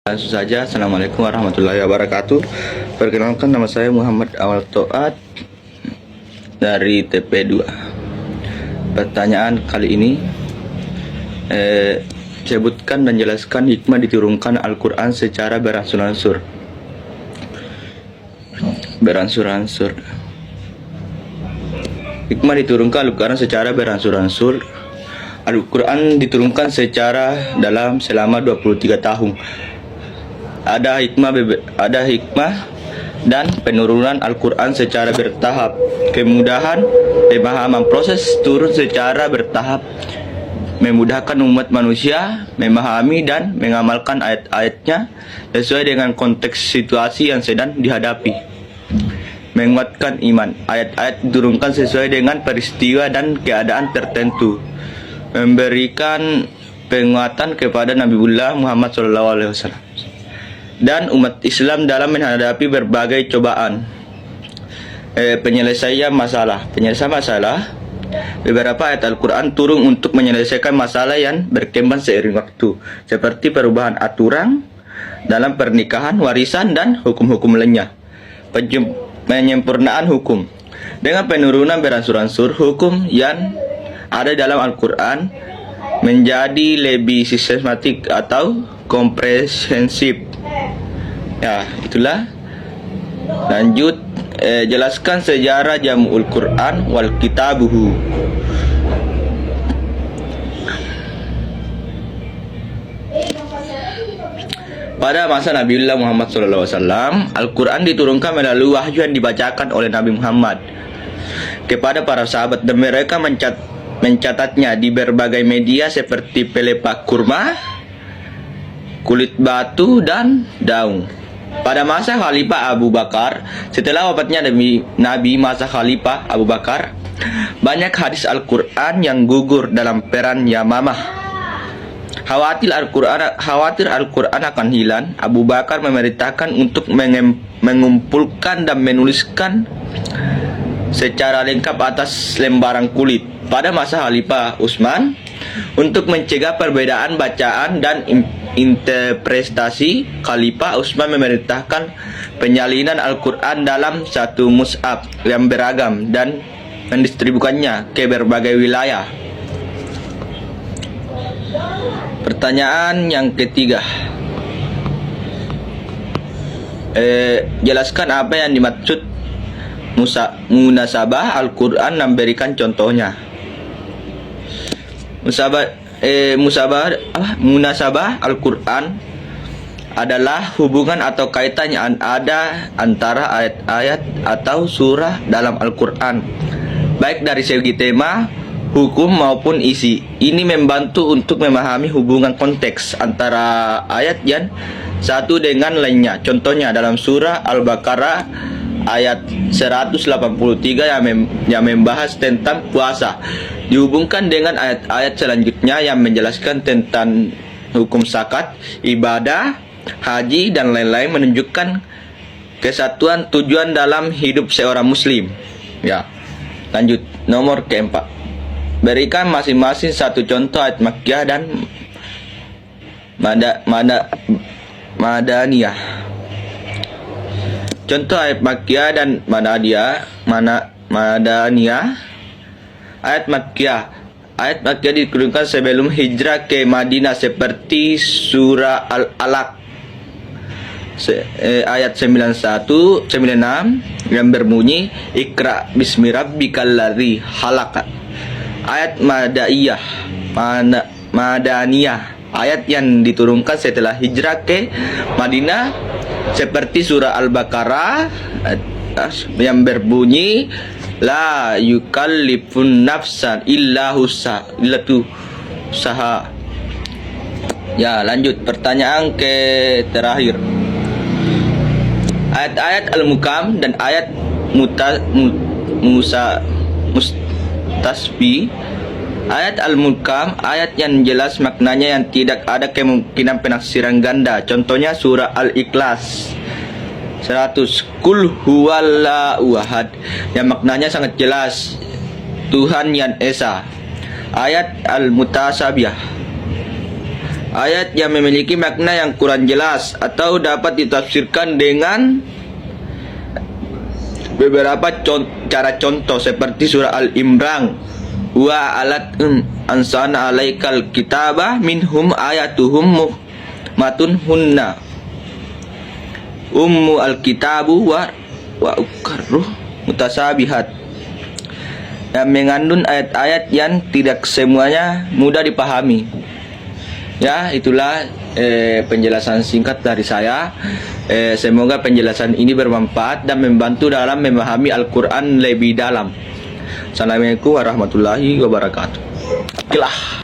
Langsung saja, Assalamualaikum warahmatullahi wabarakatuh. Perkenalkan, nama saya Muhammad Awal Toat dari TP2. Pertanyaan kali ini, sebutkan dan jelaskan hikmah diturunkan Al-Quran secara beransur-ansur. Hikmah diturunkan Al-Quran secara beransur-ansur. Al-Quran diturunkan secara dalam selama 23 tahun. Ada hikmah dan penurunan Al-Quran secara bertahap. Kemudahan pemahaman proses turun secara bertahap memudahkan umat manusia memahami dan mengamalkan ayat-ayatnya sesuai dengan konteks situasi yang sedang dihadapi. Menguatkan iman. Ayat-ayat diturunkan sesuai dengan peristiwa dan keadaan tertentu. Memberikan penguatan kepada Nabiullah Muhammad SAW dan umat Islam dalam menghadapi berbagai cobaan. Penyelesaian masalah. Beberapa ayat Al-Quran turun untuk menyelesaikan masalah yang berkembang seiring waktu, seperti perubahan aturan dalam pernikahan, warisan, dan hukum-hukum lainnya. Penyempurnaan hukum. Dengan penurunan beransur-ansur, hukum yang ada dalam Al-Quran menjadi lebih sistematik atau komprehensif. Ya, itulah. Lanjut, jelaskan sejarah Jam'ul Quran wal Kitabuhu. Pada masa Nabiullah Muhammad SAW, Al-Quran diturunkan melalui wahyu yang dibacakan oleh Nabi Muhammad kepada para sahabat, dan mereka mencatatnya di berbagai media seperti pelepah kurma, kulit batu, dan daun. Pada masa Khalifah Abu Bakar, setelah wafatnya Nabi masa Khalifah Abu Bakar, banyak hadis Al-Quran yang gugur dalam perang Yamamah. Khawatir Al-Quran akan hilang, Abu Bakar memerintahkan untuk mengumpulkan dan menuliskan secara lengkap atas lembaran kulit. Pada masa Khalifah Utsman, untuk mencegah perbedaan bacaan dan interpretasi, Khalifah Utsman memerintahkan penyalinan Al-Quran dalam satu mushaf yang beragam dan mendistribusikannya ke berbagai wilayah. Pertanyaan yang ketiga, jelaskan apa yang dimaksud munasabah Al-Quran dan berikan contohnya. Munasabah Al-Quran adalah hubungan atau kaitan yang ada antara ayat-ayat atau surah dalam Al-Quran, baik dari segi tema, hukum maupun isi. Ini membantu untuk memahami hubungan konteks antara ayat yang satu dengan lainnya. Contohnya dalam surah Al-Baqarah ayat 183 yang membahas tentang puasa dihubungkan dengan ayat-ayat selanjutnya yang menjelaskan tentang hukum zakat, ibadah, haji, dan lain-lain, menunjukkan kesatuan tujuan dalam hidup seorang muslim. Ya. Lanjut, nomor keempat, berikan masing-masing satu contoh ayat Makkiyah dan Madaniyah. Contoh ayat Makkiyah dan Madaniyah. Ayat Makkiyah diturunkan sebelum hijrah ke Madinah, seperti surah Al-Alaq ayat 96 yang berbunyi Iqra bismi rabbikal ladzi khalaq. Ayat Madaniyah, ayat yang diturunkan setelah hijrah ke Madinah, seperti surah Al-Baqarah yang berbunyi la yukallifun nafsan illa usaha. Ya, lanjut, pertanyaan ke terakhir. Ayat-ayat Al-Mukam dan ayat Mustasbih. Ayat Al-Mukam, ayat yang jelas maknanya yang tidak ada kemungkinan penafsiran ganda. Contohnya surah Al-Ikhlas 100, Qul huwallahu ahad, yang maknanya sangat jelas, Tuhan yang Esa. Ayat Al-Mutasabiyah ayat yang memiliki makna yang kurang jelas atau dapat ditafsirkan dengan beberapa cara contoh seperti surah Al-Imran wa alat ansana alaikal kitabah minhum ayatuhum matun hunna al-kitabu wa ukarruh mutasabihat, yang mengandung ayat-ayat yang tidak semuanya mudah dipahami. Ya, itulah penjelasan singkat dari saya. Semoga penjelasan ini bermanfaat dan membantu dalam memahami Al-Quran lebih dalam. Assalamualaikum warahmatullahi wabarakatuh. Oke lah.